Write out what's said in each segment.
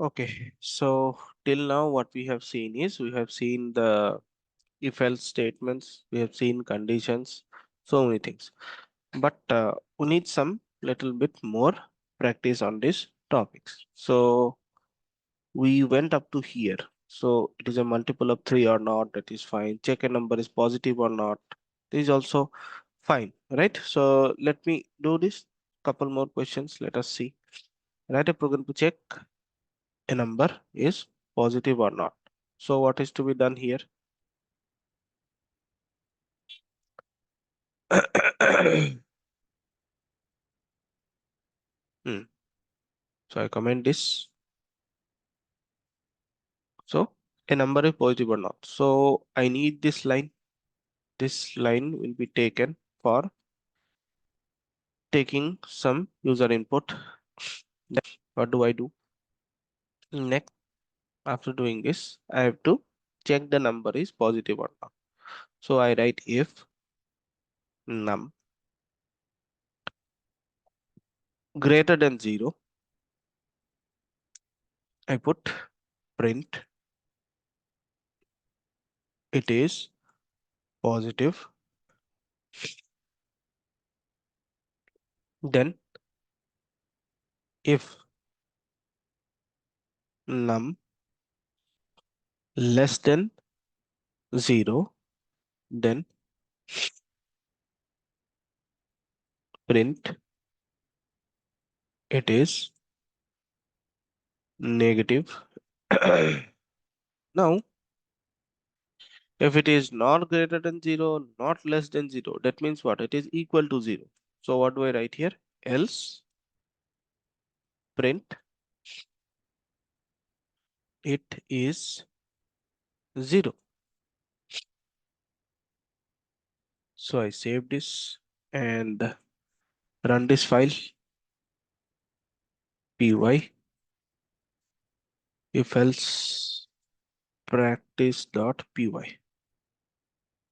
Okay, so till now what we have seen is we have seen the if else statements, we have seen conditions, so many things. But we need some little bit more practice on these topics. So we went up to here. So it is a multiple of 3 or not, that is fine. Check a number is positive or not. This is also fine, right? So let me do this couple more questions. Let us see. Write a program to check a number is positive or not. So what is to be done here? Hmm. So I comment this. So a number is positive or not. So I need this line. This line will be taken for taking some user input. Then what do I do? Next, after doing this, I have to check the number is positive or not. So I write if num greater than 0, I put print it is positive. Then if num less than 0, then print it is negative. Now, if it is not greater than 0, not less than 0, that means what? It is equal to 0. So what do I write here? Else print it is 0. So I save this and run this file py if else practice.py.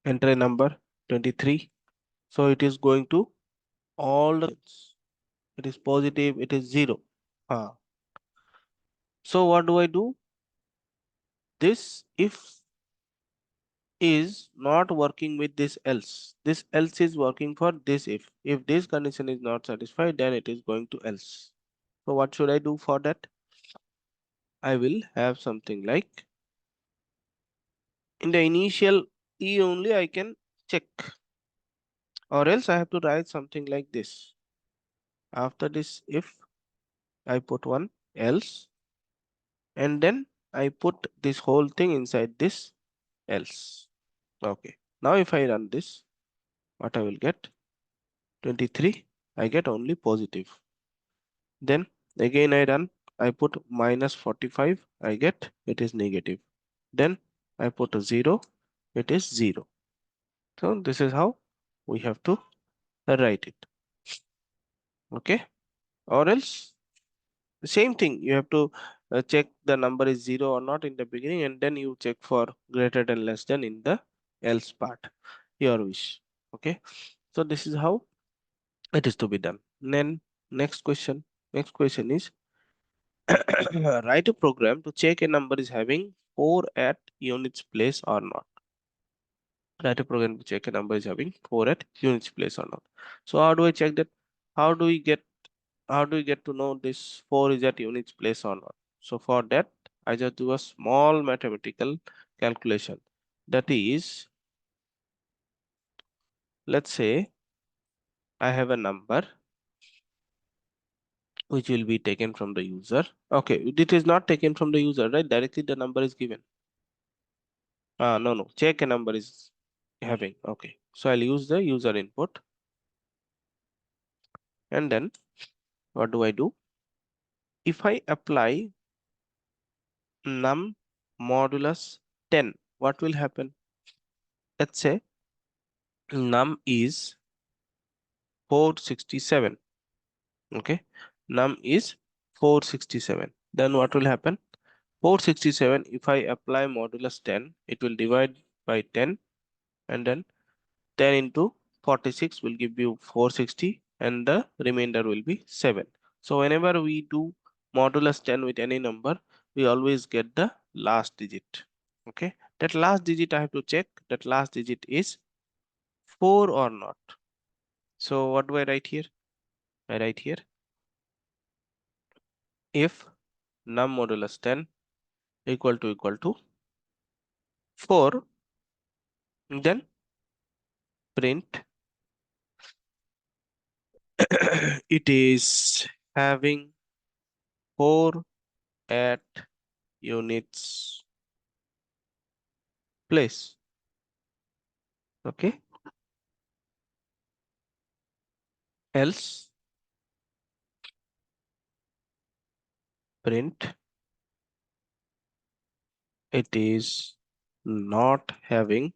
Enter a number 23. So it is going to all the it is positive, it is 0. So what do I do? This if is not working with this else. This else is working for this if. If this condition is not satisfied, then it is going to else. So what should I do for that? I will have something like in the initial E only I can check, or else I have to write something like this. After this if I put one else, and then I put this whole thing inside this else. Okay. Now if I run this, what I will get? 23. I get only positive. Then again I run, I put minus 45, I get it is negative. Then I put a 0, it is 0. So this is how we have to write it. Okay. Or else the same thing, you have to check the number is 0 or not in the beginning, and then you check for greater than less than in the else part, your wish. Okay. So this is how it is to be done. Then next question is write a program to check a number is having 4 at units place or not. Write a program to check a number is having 4 at units place or not. So how do I check that? How do we get to know this 4 is at units place or not? So for that, I just do a small mathematical calculation. That is, let's say I have a number which will be taken from the user. Okay, it is not taken from the user, right? Directly the number is given. No, check a number is having. Okay, so I'll use the user input, and then what do I do? If I apply num modulus 10, what will happen? Let's say num is 467. Okay, num is 467. Then what will happen? 467, if I apply modulus 10, it will divide by 10, and then 10 into 46 will give you 460, and the remainder will be 7. So whenever we do modulus 10 with any number, we always get the last digit. Okay, that last digit I have to check that last digit is 4 or not. So what do I write here? I write here if num modulus 10 equal to 4, then print it is having 4 at units place. Okay, else print it is not having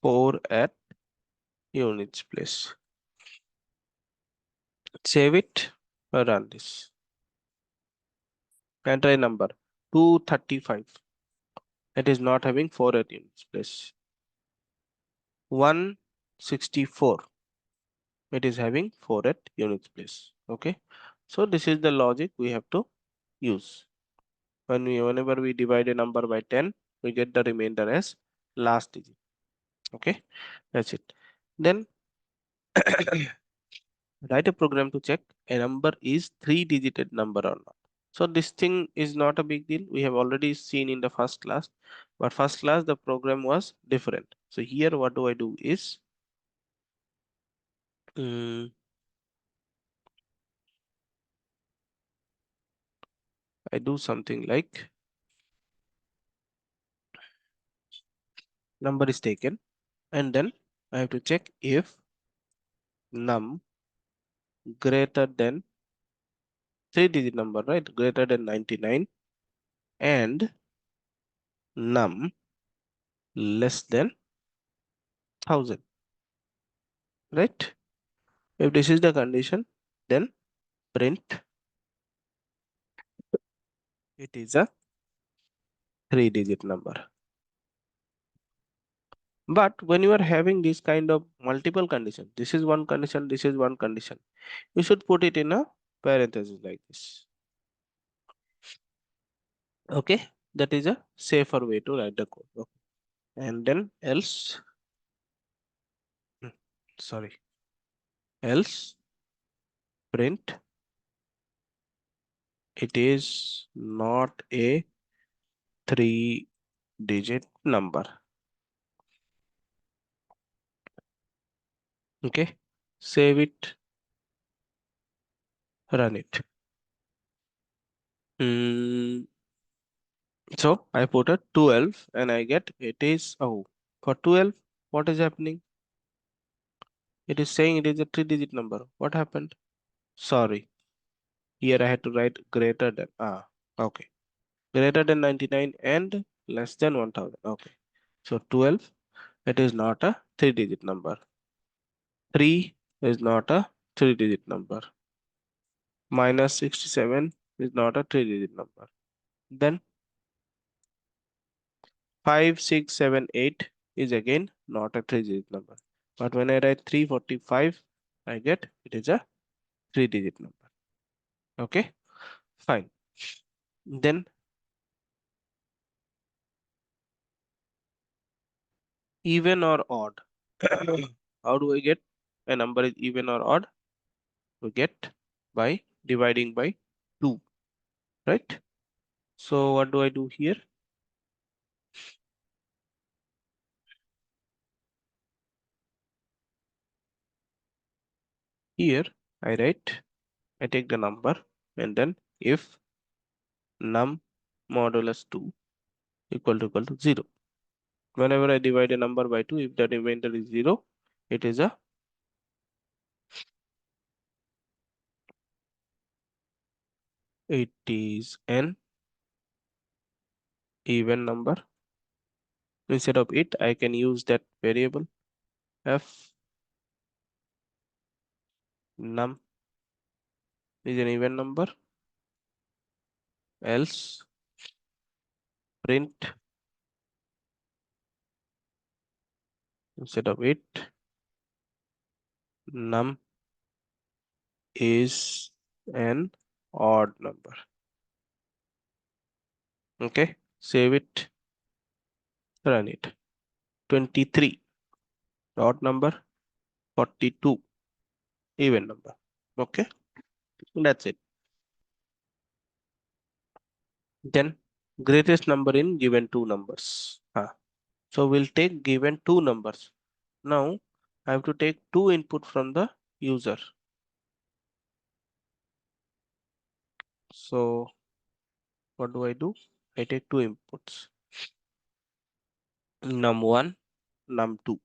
4 at units place. Save it, run this. Enter a number 235. It is not having 4 at units place. 164. It is having 4 at units place. Okay. So this is the logic we have to use. Whenever we divide a number by 10, we get the remainder as last digit. Okay. That's it. Then write a program to check a number is 3-digit number or not. So this thing is not a big deal. We have already seen in the first class, but first class the program was different. So here what do I do is I do something like number is taken and then I have to check if num greater than 3-digit number, right? Greater than 99 and num less than 1000, right? If this is the condition, then print it is a 3-digit number. But when you are having this kind of multiple condition, this is one condition, this is one condition, you should put it in a parenthesis like this. Okay, that is a safer way to write the code. Okay. And then else, sorry, else print it is not a 3-digit number. Okay, save it, run it. So I put a 12 and I get it is, oh, for 12, what is happening? It is saying it is a 3-digit number. What happened? Sorry, here I had to write greater than, okay. Greater than 99 and less than 1000. Okay. So 12, it is not a 3-digit number. 3 is not a 3-digit number. Minus 67 is not a 3-digit number. Then 5, 6, 7, 8 is again not a 3-digit number. But when I write 345, I get it is a 3-digit number. Okay, fine. Then even or odd. How do I get a number is even or odd? We get by dividing by 2, right? So what do I do here? Here I write, I take the number and then if num modulus 2 equal to 0. Whenever I divide a number by 2, if the remainder is 0, it is an even number. Instead of it, I can use that variable f num is an even number, else print instead of it num is an odd number. Okay, save it, run it. 23, odd number, 42, even number. Okay, that's it. Then greatest number in given two numbers. So we'll take given two numbers. Now I have to take two input from the user. So what do? I take two inputs, num1, num2.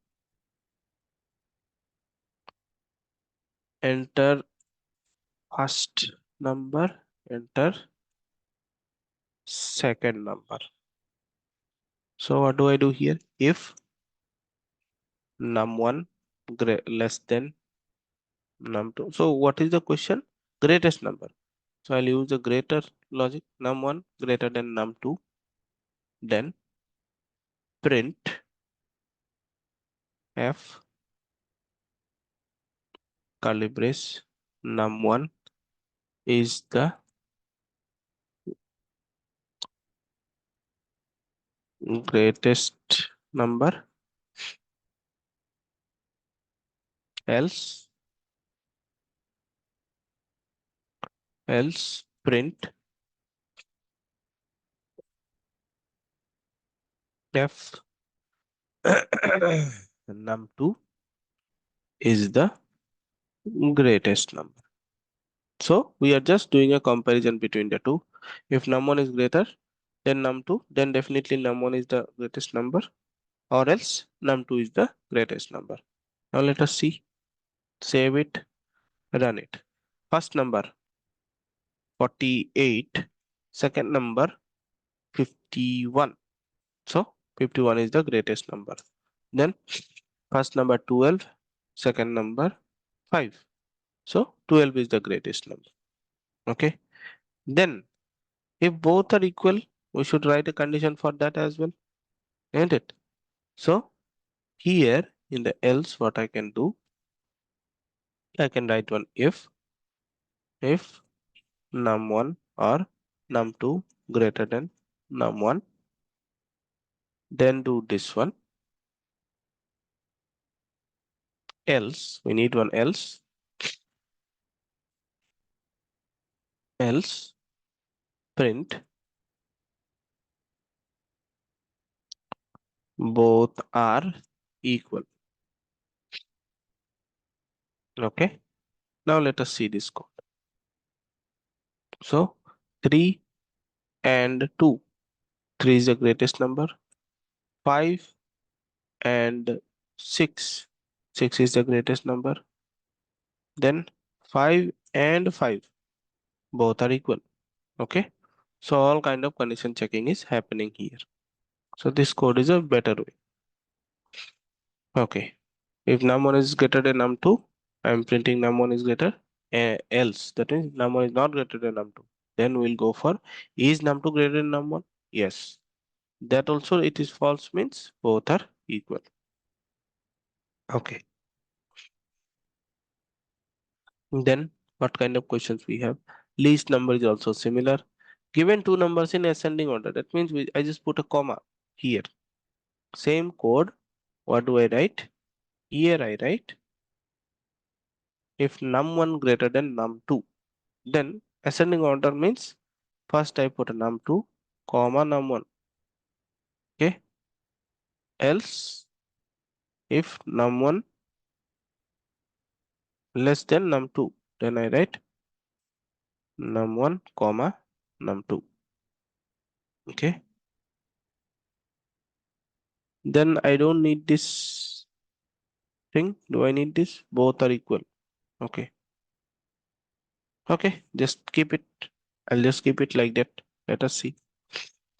Enter first number, enter second number. So what do I do here? If num1 less than num2. So what is the question? Greatest number. So I'll use the greater logic, num1 greater than num2. Then print f curly brace num1 is the greatest number, else print f num2 is the greatest number. So we are just doing a comparison between the two. If num1 is greater than num2, then definitely num1 is the greatest number, or else num2 is the greatest number. Now let us see. Save it, run it. First number 48, second number 51. So 51 is the greatest number. Then first number 12, second number 5. So 12 is the greatest number. Okay. Then if both are equal, we should write a condition for that as well, isn't it? So here in the else, what I can do, I can write one if num1 or num2 greater than num1, then do this one. Else, we need one else print both are equal. Okay. Now let us see this code. So 3 and 2. 3 is the greatest number. 5 and 6. 6 is the greatest number. Then 5 and 5. Both are equal. Okay. So all kind of condition checking is happening here. So this code is a better way. Okay. If num1 is greater than num2, I am printing num1 is greater. Else, that means num1 is not greater than num2. Then we'll go for, is num2 greater than num1? Yes. That also it is false, means both are equal. Okay. Then what kind of questions we have? Least number is also similar. Given two numbers in ascending order, that means I just put a comma here. Same code. What do I write? Here I write if num1 greater than num2, then ascending order means first I put a num2 comma num1. Okay. Else if num1 less than num2, then I write num1 comma num2. Okay. Then I don't need this thing. Do I need this? Both are equal. Okay. Okay. Just keep it. I'll just keep it like that. Let us see.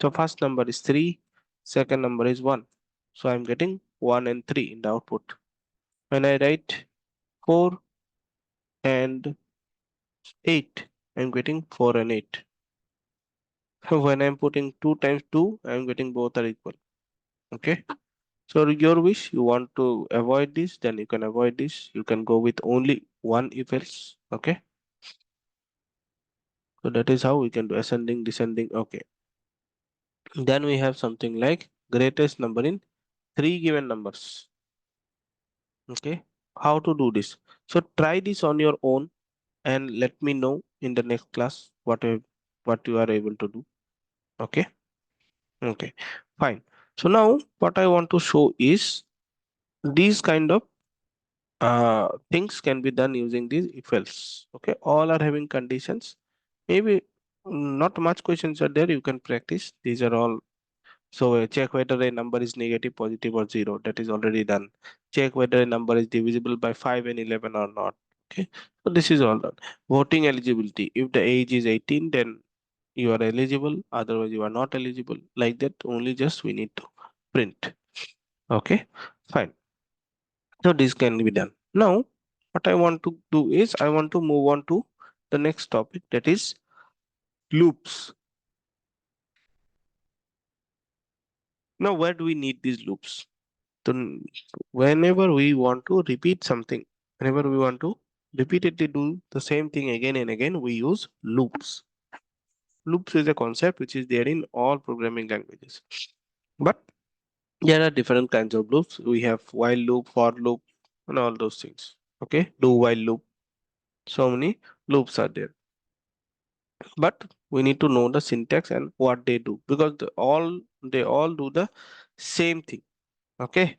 So first number is 3. Second number is 1. So I'm getting 1 and 3 in the output. When I write 4 and 8, I'm getting 4 and 8. When I'm putting 2 times 2, I'm getting both are equal. Okay. So your wish, you want to avoid this, then you can avoid this. You can go with only one if else. Okay. So that is how we can do ascending, descending. Okay. Then we have something like greatest number in three given numbers. Okay, how to do this? So try this on your own and let me know in the next class what you are able to do. Okay, okay, fine. So now what I want to show is these kind of things can be done using these if else. Okay, all are having conditions. Maybe not much questions are there. You can practice. These are all. So check whether a number is negative, positive, or zero. That is already done. Check whether a number is divisible by 5 and 11 or not. Okay. So this is all done. Voting eligibility. If the age is 18, then you are eligible. Otherwise, you are not eligible. Like that, only just we need to print. Okay. Fine. So this can be done. Now, what I want to do is I want to move on to the next topic, that is loops. Now, where do we need these loops? To, whenever we want to repeat something, whenever we want to repeatedly do the same thing again and again, we use loops. Loops is a concept which is there in all programming languages. But there are different kinds of loops. We have while loop, for loop, and all those things. Okay, do while loop. So many loops are there. But we need to know the syntax and what they do, because they all do the same thing. Okay,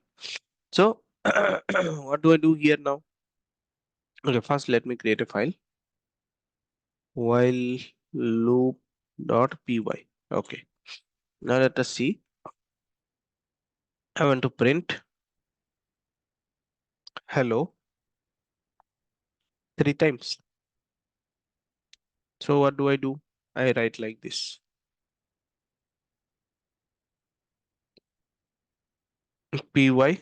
so what do I do here now? Okay, first let me create a file, while loop dot py. Okay, now let us see. I want to print hello three times. So what do? I write like this: py while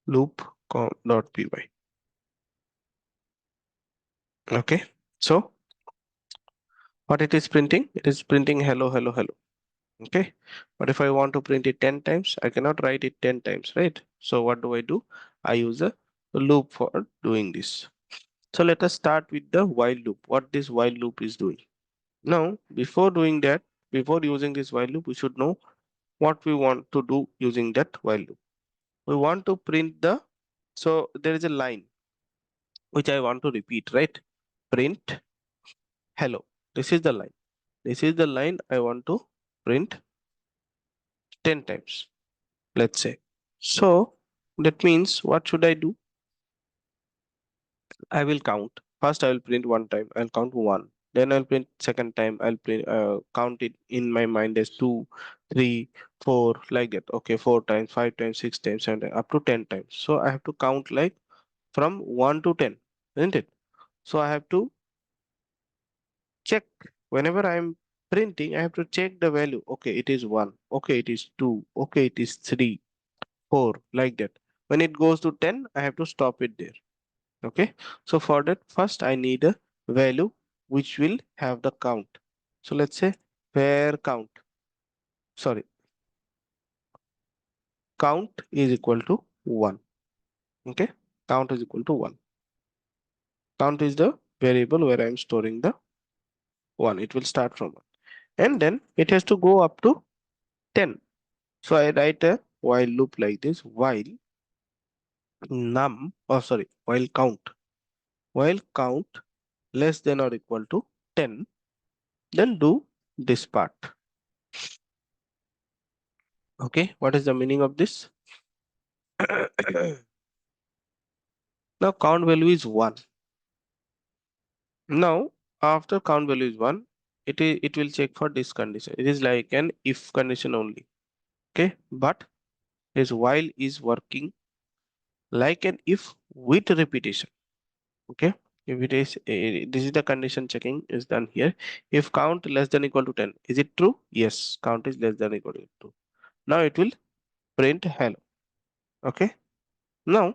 loop dot py. Okay, so what it is printing? It is printing hello, hello, hello. Okay, but if I want to print it 10 times, I cannot write it 10 times, right? So what do? I use a loop for doing this. So let us start with the while loop, what this while loop is doing. Now before doing that, before using this while loop, we should know what we want to do using that while loop. We want to print the, so there is a line which I want to repeat, right? Print hello. This is the line, this is the line I want to print 10 times, let's say. So that means what should I do? I will count. First, I will print one time. I'll count one. Then I'll print second time. I'll print count it in my mind as two, three, four, like that. Okay, four times, five times, six times, seven times, up to 10 times. So I have to count like from 1 to 10, isn't it? So I have to check whenever I'm printing. I have to check the value. Okay, it is one. Okay, it is two. Okay, it is three, four, like that. When it goes to 10, I have to stop it there. Okay, so for that, first I need a value which will have the count. So let's say where count, sorry, count is equal to 1. Okay, count is equal to 1. Count is the variable where I am storing the 1. It will start from 1 and then it has to go up to 10. So I write a while loop like this: while num, oh sorry, while count less than or equal to 10, then do this part. Okay, what is the meaning of this? Now count value is 1. Now after count value is 1, it will check for this condition. It is like an if condition only. Okay, but this while is working like an if with repetition. Okay, if it is this is the condition checking is done here. If count less than equal to 10, is it true? Yes, count is less than equal to 2. Now it will print hello. Okay, now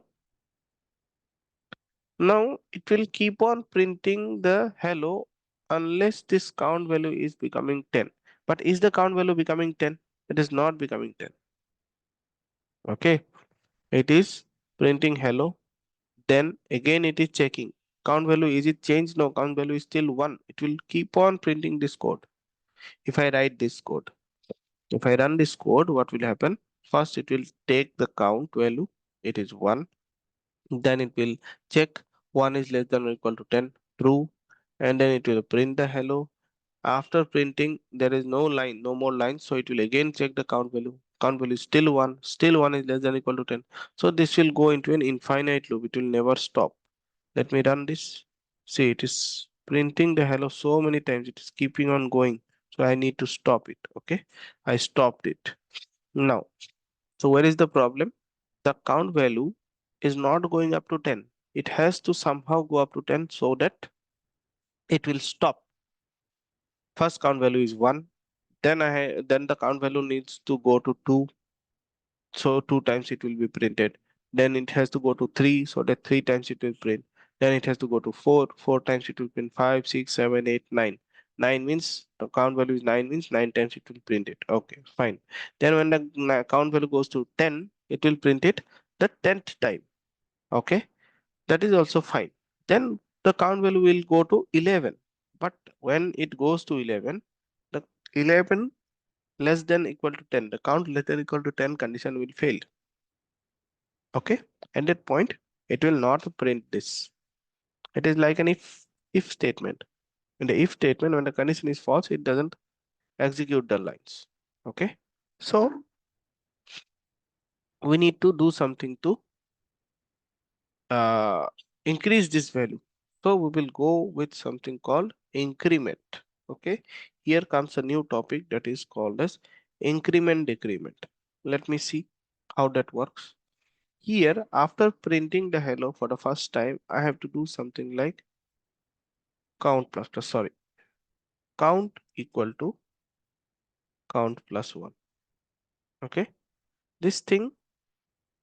Now it will keep on printing the hello unless this count value is becoming 10. But is the count value becoming 10? It is not becoming 10. Okay. It is printing hello. Then again it is checking. Count value, is it changed? No, count value is still 1. It will keep on printing this code. If I write this code, if I run this code, what will happen? First, it will take the count value. It is 1. Then it will check 1 is less than or equal to 10, true. And then it will print the hello. After printing, there is no line, no more lines. So it will again check the count value. Count value is still 1. Still 1 is less than or equal to 10. So this will go into an infinite loop. It will never stop. Let me run this. See, it is printing the hello so many times. It is keeping on going. So I need to stop it. Okay. I stopped it. Now, so where is the problem? The count value is not going up to 10. It has to somehow go up to 10 so that it will stop. First count value is 1. Then the count value needs to go to 2. So 2 times it will be printed. Then it has to go to 3 so that 3 times it will print. Then it has to go to 4. 4 times it will print 5, 6, 7, 8, 9. 9 means the count value is 9 means 9 times it will print it. Okay, fine. Then when the count value goes to 10, it will print it the 10th time. Okay, that is also fine. Then the count value will go to 11. But when it goes to 11, the 11 less than equal to 10, the count less than equal to 10 condition will fail. Okay, at that point, it will not print this. It is like an if statement. In the if statement, when the condition is false, it doesn't execute the lines. Okay, so we need to do something to uh, increase this value. So we will go with something called increment. Okay, here comes a new topic that is called as increment decrement. Let me see how that works. Here, after printing the hello for the first time, I have to do something like count equal to count plus 1. Okay, this thing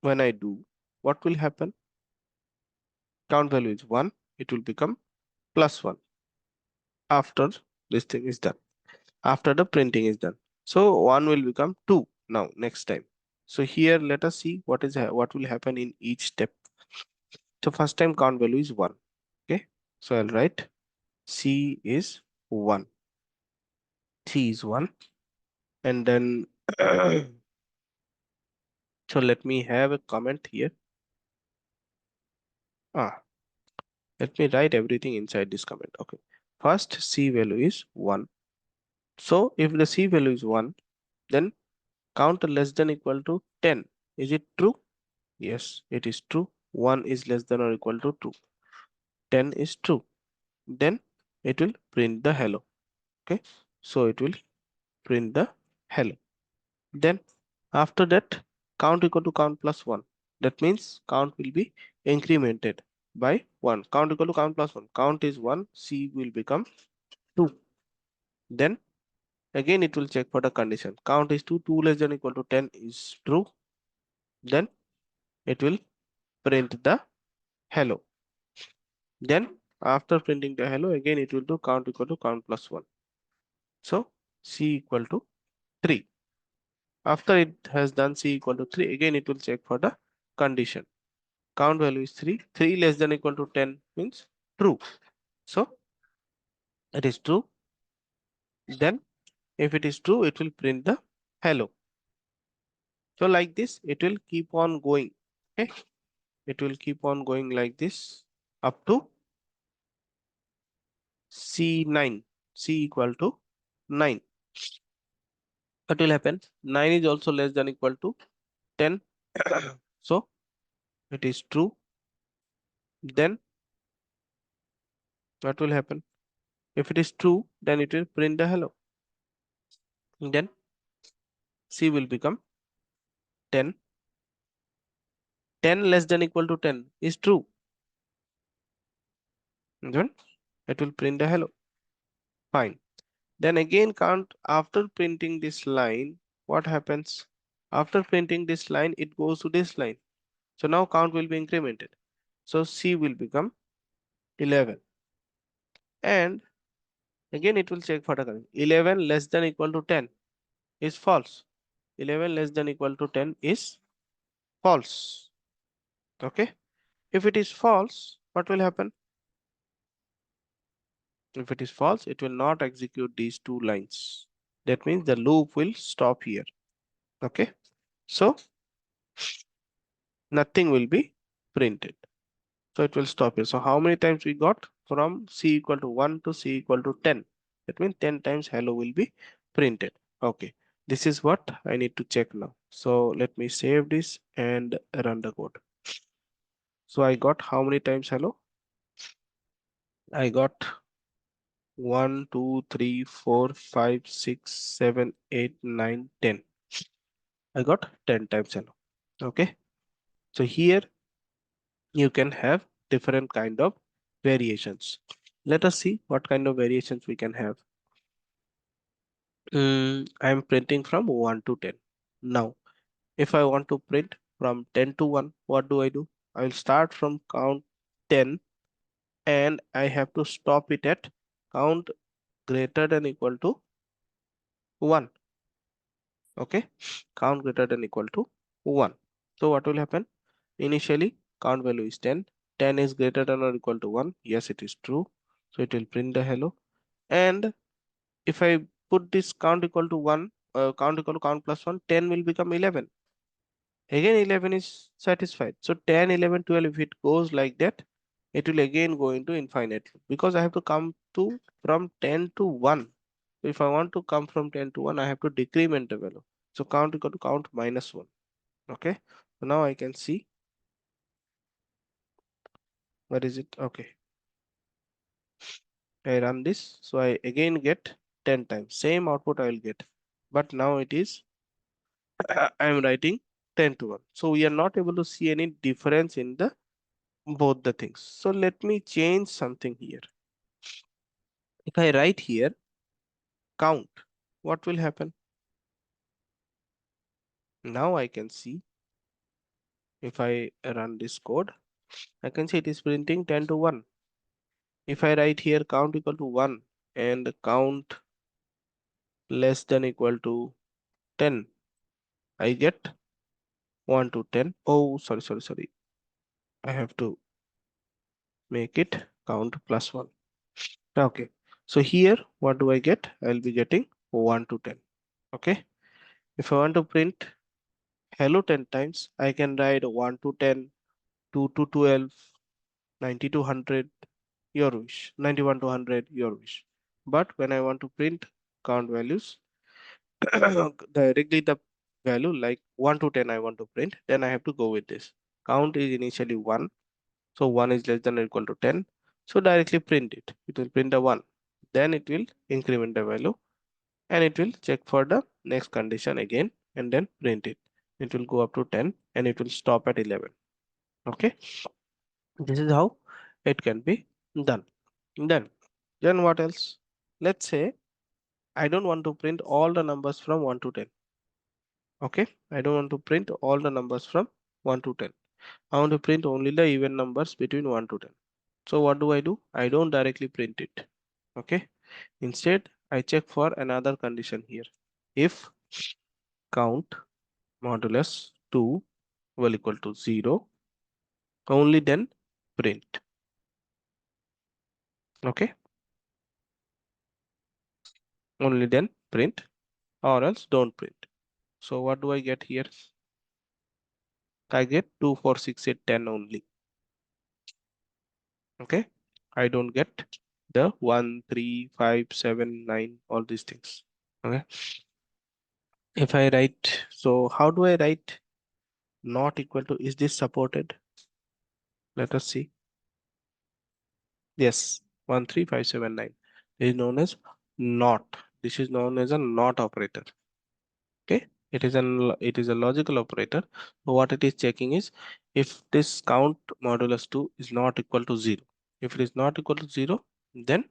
when I do, what will happen? Count value is 1, it will become plus 1 after this thing is done, after the printing is done. So 1 will become 2 now next time. So here let us see what will happen in each step. So first time count value is 1. Okay, so I'll write C is 1. C is 1. And then so let me have a comment here. Let me write everything inside this comment. Okay, first C value is 1. So if the C value is 1, then count less than equal to 10. Is it true? Yes, it is true. 1 is less than or equal to 2. 10 is true. Then it will print the hello. Okay, so it will print the hello. Then after that, count equal to count plus 1. That means count will be incremented by 1. Count equal to count plus 1. Count is 1, C will become 2. Then again it will check for the condition. Count is 2, 2 less than or equal to 10 is true. Then it will print the hello. Then after printing the hello, again it will do count equal to count plus 1. So C equal to 3. After it has done C equal to 3, again it will check for the condition. Count value is 3. 3 less than equal to 10 means true. So it is true. Then if it is true, it will print the hello. So like this, it will keep on going. Okay, it will keep on going like this up to C9. C equal to 9. What will happen? 9 is also less than equal to 10. So it is true. Then what will happen? If it is true, then it will print the hello. Then C will become 10. 10 less than equal to 10 is true. Then it will print the hello. Fine. Then again count after printing this line. What happens? After printing this line, it goes to this line. So now count will be incremented. So C will become 11. And again it will check for the condition. 11 less than equal to 10 is false. 11 less than equal to 10 is false. Okay. If it is false, what will happen? If it is false, it will not execute these two lines. That means the loop will stop here. Okay. So nothing will be printed. So it will stop here. So how many times we got? From c equal to 1 to c equal to 10. That means 10 times hello will be printed. Okay. This is what I need to check now. So let me save this and run the code. So I got how many times hello? I got 1, 2, 3, 4, 5, 6, 7, 8, 9, 10. I got 10 times hello. Okay. So here you can have different kind of variations. Let us see what kind of variations we can have. I'm printing from 1 to 10. Now, if I want to print from 10 to 1, what do? I will start from count 10 and I have to stop it at count greater than equal to 1. Okay, count greater than equal to 1. So what will happen? Initially, count value is 10. 10 is greater than or equal to 1. Yes, it is true. So it will print the hello. And if I put this count equal to 1, count equal to count plus 1, 10 will become 11. Again, 11 is satisfied. So 10, 11, 12, if it goes like that, it will again go into infinite loop because I have to come to from 10 to 1. So if I want to come from 10 to 1, I have to decrement the value. So count equal to count minus 1. Okay. So now I can see where is it? Okay. I run this. So I again get 10 times. Same output I will get. But now it is I am writing 10 to 1. So we are not able to see any difference in the both the things. So let me change something here. If I write here count, what will happen? Now I can see if I run this code, I can see it is printing 10 to 1. If I write here count equal to 1 and count less than equal to 10, I get 1 to 10. Oh, sorry. I have to make it count plus 1. Okay. So here, what do I get? I'll be getting 1 to 10. Okay. If I want to print hello 10 times, I can write 1 to 10, 2 to 12, 90 to 100, your wish, 91 to 100, your wish. But when I want to print count values, directly the value like 1 to 10 I want to print, then I have to go with this. Count is initially 1, so 1 is less than or equal to 10. So directly print it. It will print the 1. Then it will increment the value and it will check for the next condition again and then print it. It will go up to 10 and it will stop at 11. Okay. This is how it can be done. Then what else? Let's say I don't want to print all the numbers from 1 to 10. Okay. I don't want to print all the numbers from 1 to 10. I want to print only the even numbers between 1 to 10. So what do? I don't directly print it. Okay. Instead, I check for another condition here. If count modulus 2 will equal to 0, only then print. Okay. Only then print or else don't print. So what do I get here? I get 2, 4, 6, 8, 10 only. Okay. I don't get the 1, 3, 5, 7, 9, all these things. Okay. If I write, so how do I write not equal to, is this supported? Let us see. Yes, 1, 3, 5, 7, 9 is known as not. This is known as a not operator. Okay, it is a logical operator. So what it is checking is if this count modulus 2 is not equal to 0. If it is not equal to 0, then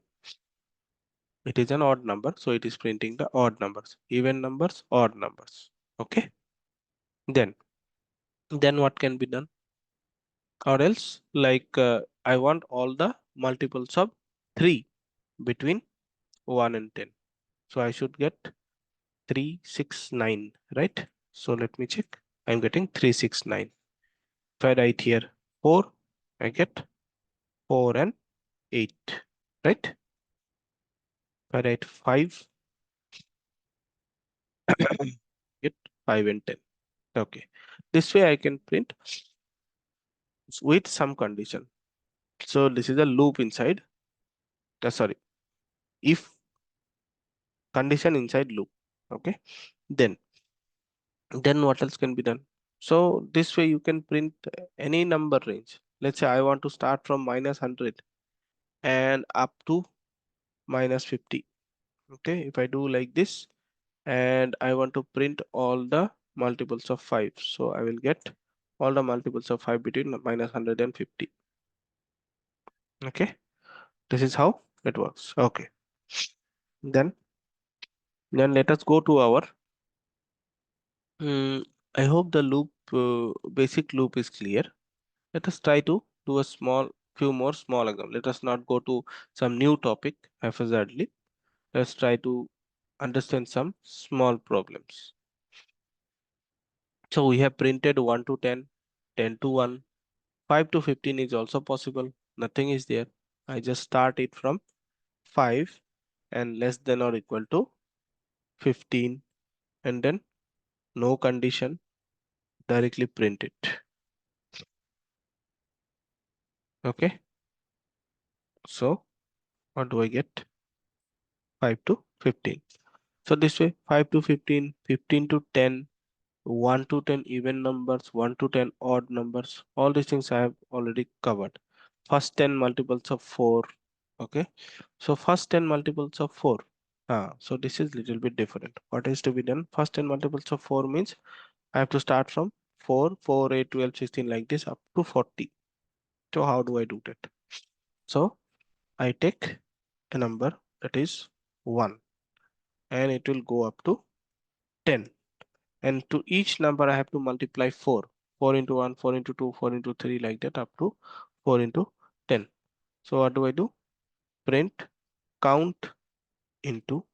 it is an odd number. So it is printing the odd numbers, even numbers, odd numbers. Okay, then what can be done? Or else like I want all the multiples of 3 between 1 and 10. So I should get 3, 6, 9, right? So let me check. I'm getting 3, 6, 9. If I write here 4, I get 4 and 8, right? I write 5, get 5 and 10. Okay. This way I can print with some condition. So this is a loop inside. Sorry, if condition inside loop. Okay. Then what else can be done? So this way you can print any number range. Let's say I want to start from -100 and up to -50. Okay. If I do like this and I want to print all the multiples of 5. So I will get all the multiples of 5 between -100 and 50. Okay. This is how it works. Okay. Then let us go to our I hope the loop basic loop is clear. Let us try to do a few more small examples. Let us not go to some new topic haphazardly. Let's try to understand some small problems. So we have printed 1 to 10, 10 to 1, 5 to 15 is also possible. Nothing is there. I just start it from 5 and less than or equal to 15 and then no condition, directly print it. Okay. So what do I get? 5 to 15. So this way 5 to 15, 15 to 10, 1 to 10 even numbers, 1 to 10 odd numbers. All these things I have already covered. First 10 multiples of 4. Okay. So first 10 multiples of 4. So this is little bit different. What is to be done? First 10 multiples of 4 means I have to start from 4, 4, 8, 12, 16 like this up to 40. So how do I do that? So I take a number that is 1 and it will go up to 10. And to each number I have to multiply 4. 4 into 1, 4 into 2, 4 into 3 like that up to 4 into 10. So what do I do? Print count into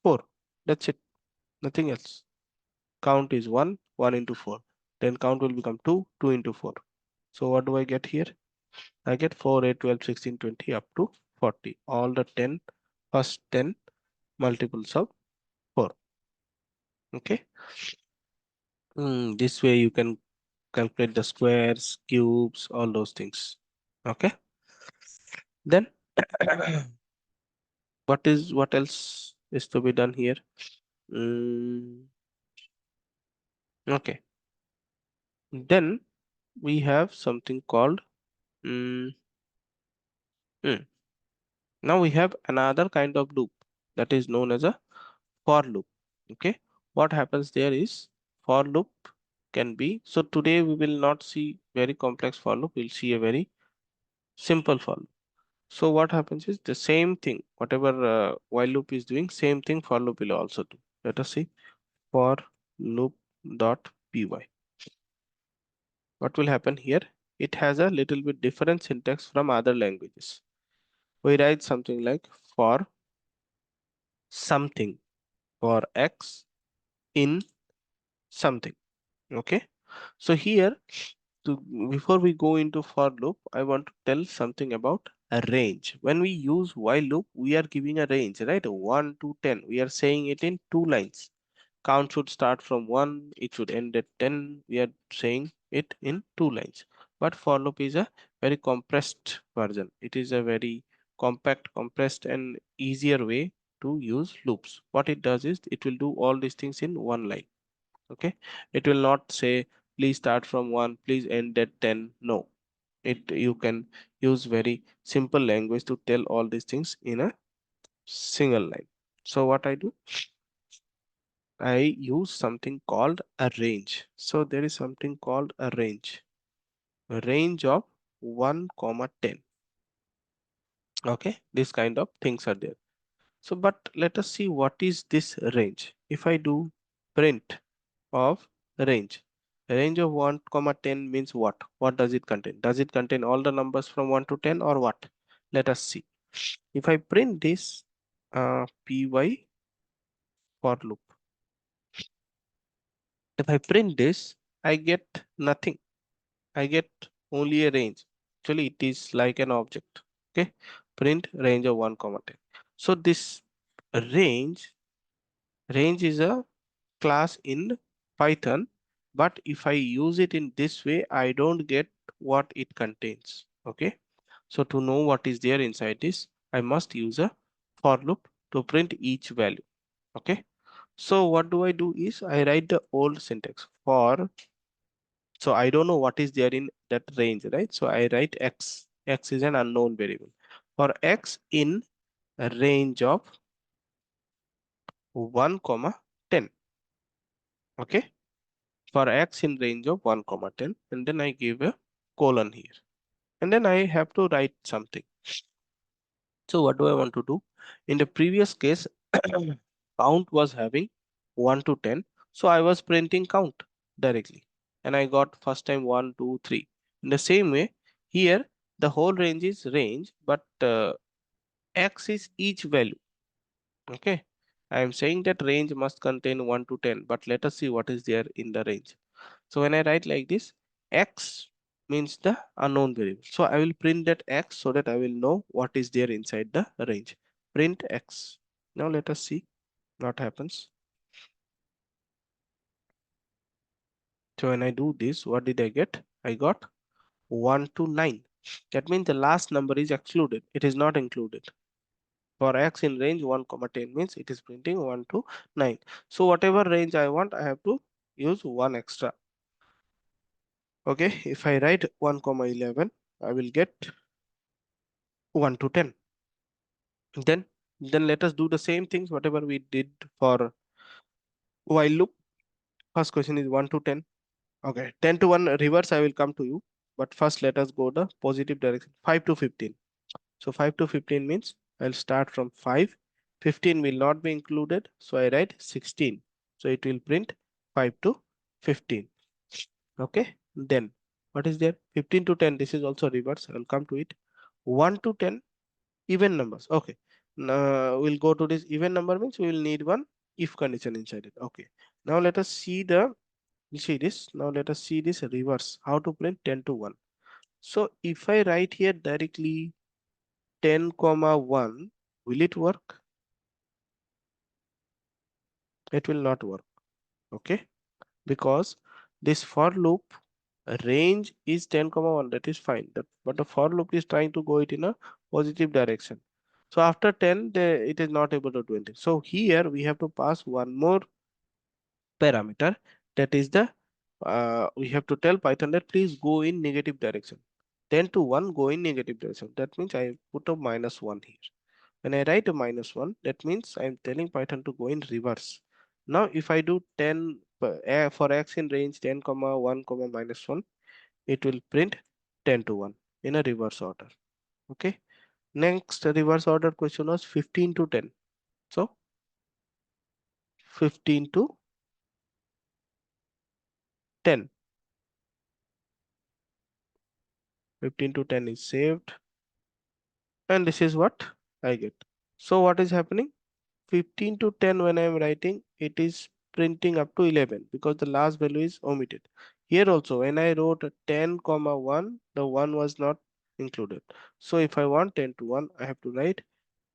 4. That's it. Nothing else. Count is 1, 1 into 4. Then count will become 2, 2 into 4. So what do I get here? I get 4, 8, 12, 16, 20 up to 40. All the first 10 multiples of 4. Okay. This way you can calculate the squares, cubes, all those things. Okay. Then what else is to be done here? Okay. Then we have something called mm, mm. Now we have another kind of loop that is known as a for loop. Okay. What happens there is for loop can be, so today we will not see very complex for loop. We'll see a very simple for loop. So what happens is the same thing, whatever while loop is doing, same thing for loop will also do. Let us see for loop dot py. What will happen here? It has a little bit different syntax from other languages. We write something like for something, for x in something. Okay. So here, to before we go into for loop, I want to tell something about a range. When we use while loop, we are giving a range, right? 1 to 10. We are saying it in 2 lines. Count should start from 1, it should end at 10. We are saying it in 2 lines. But for loop is a very compressed version. It is a very compact, compressed, and easier way to use loops. What it does is it will do all these things in 1 line. Okay, it will not say please start from 1, please end at 10. No, you can use very simple language to tell all these things in a single line. So what I do, I use something called a range. So there is something called a range of 1 comma 10. Okay, this kind of things are there. So but let us see what is this range. If I do print of range of 1 comma 10 means what does it contain? Does it contain all the numbers from 1 to 10 or what? Let us see. If I print this py for loop, if I print this, I get nothing. I get only a range. Actually it is like an object. Okay, print range of 1 comma 10. So this range is a class in Python, but if I use it in this way, I don't get what it contains. Okay. So to know what is there inside this, I must use a for loop to print each value. Okay. So what do I do is I write the old syntax for, so I don't know what is there in that range, right? So I write x. X is an unknown variable. For x in a range of 1 comma 10. Okay. For x in range of 1 comma 10, and then I give a colon here, and then I have to write something. So what do I want to do? In the previous case, count was having 1 to 10, so I was printing count directly, and I got first time 1 2 3. In the same way here, the whole range is range, but x is each value. Okay, I am saying that range must contain 1 to 10, but let us see what is there in the range. So when I write like this, x means the unknown variable. So I will print that x so that I will know what is there inside the range. Print x. Now let us see what happens. So when I do this, what did I get? I got 1 to 9. That means the last number is excluded. It is not included. For x in range 1 comma 10 means it is printing 1 to 9. So whatever range I want, I have to use 1 extra. Okay, if I write 1 comma 11, I will get 1 to 10. Then let us do the same things whatever we did for while loop. First question is 1 to 10. Okay, 10 to 1 reverse I will come to you, but first let us go the positive direction. 5 to 15. So 5 to 15 means I'll start from 5. 15 will not be included, so I write 16. So it will print 5 to 15. Okay, then what is there? 15 to 10, this is also reverse. I'll come to it. 1 to 10, even numbers. Okay, now we'll go to this even number means we will need one if condition inside it. Okay, now let us see this. Now let us see this reverse, how to print 10 to 1. So if I write here directly 10 comma 1, will it work? It will not work. Okay, because this for loop range is 10 comma 1, that is fine, but the for loop is trying to go it in a positive direction. So after 10 it is not able to do anything. So here we have to pass one more parameter, that is the we have to tell Python that please go in negative direction. 10 to 1 go in negative direction, that means I put a -1 here. When I write a -1, that means I'm telling Python to go in reverse. Now if I do 10 for x in range 10 comma 1 comma -1, it will print 10 to 1 in a reverse order. Okay, next reverse order question was 15 to 10. So 15 to 10. 15 to 10 is saved, and this is what I get. So what is happening? 15 to 10, when I am writing, it is printing up to 11 because the last value is omitted. Here also when I wrote 10 comma 1, the 1 was not included. So if I want 10 to 1, I have to write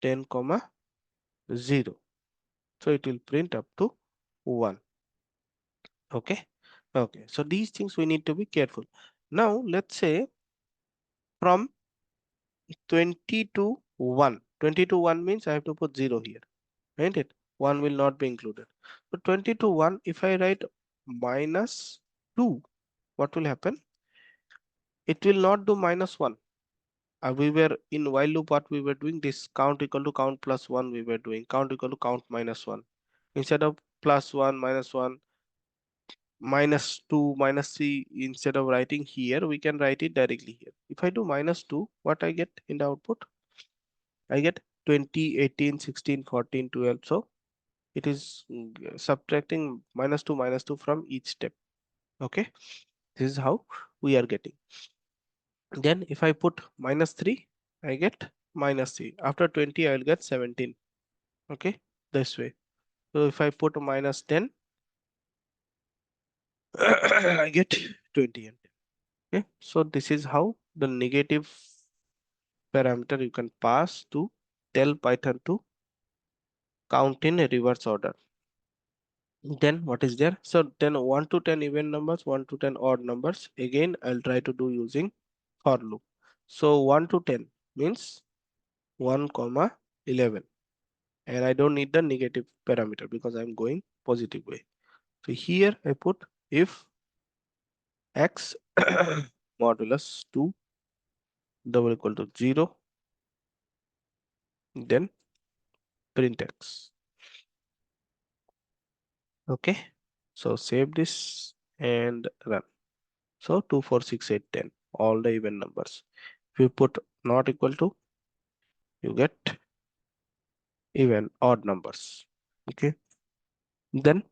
10 comma 0. So it will print up to 1. Okay, okay, so these things we need to be careful. Now let's say from 20 to 1. 20 to 1 means I have to put 0 here, ain't it? 1 will not be included. So 20 to 1, if I write -2, what will happen? It will not do -1. We were in while loop, what we were doing, this count equal to count plus 1, we were doing count equal to count -1. Instead of +1, -1, -2, -3, instead of writing here, we can write it directly here. If I do -2, what I get in the output? I get 20, 18, 16, 14, 12. So it is subtracting -2 from each step. Okay, this is how we are getting. Then if I put -3, I get -3. After 20, I will get 17. Okay, this way. So if I put -10, I get 20 and 10. Okay, so this is how the negative parameter you can pass to tell Python to count in reverse order. Then what is there? So then 1 to 10 even numbers, 1 to 10 odd numbers. Again, I'll try to do using for loop. So 1 to 10 means 1 comma 11. And I don't need the negative parameter because I'm going positive way. So here I put if x modulus 2 double equal to 0, then print x. Okay, so save this and run. So 2, 4, 6, 8, 10, all the even numbers. If you put not equal to, you get even odd numbers. Okay, then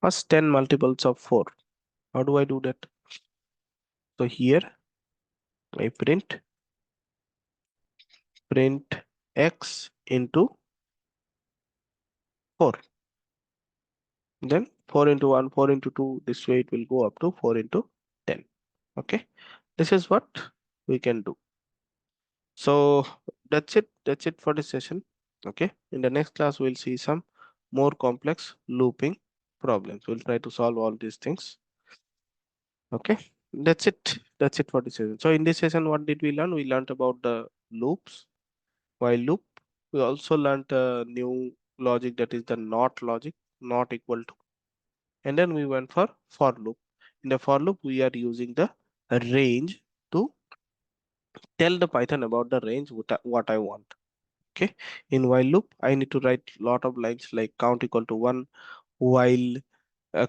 first 10 multiples of 4. How do I do that? So here I print x into 4. Then 4 into 1, 4 into 2, this way it will go up to 4 into 10. Okay, this is what we can do. So that's it for this session. Okay, in the next class we'll see some more complex looping problems. We'll try to solve all these things. Okay, that's it for this session. So in this session, what did we learn? We learned about the loops, while loop. We also learned a new logic, that is the not logic, not equal to. And then we went for loop. In the for loop, we are using the range to tell the Python about the range what I want. Okay, in while loop, I need to write lot of lines like count equal to 1, while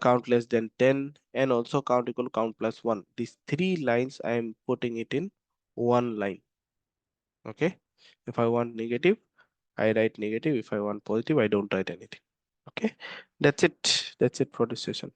count less than 10, and also count equal to count plus 1. These 3 lines I am putting it in one line. Okay, if I want negative, I write negative. If I want positive, I don't write anything. Okay, that's it for this session.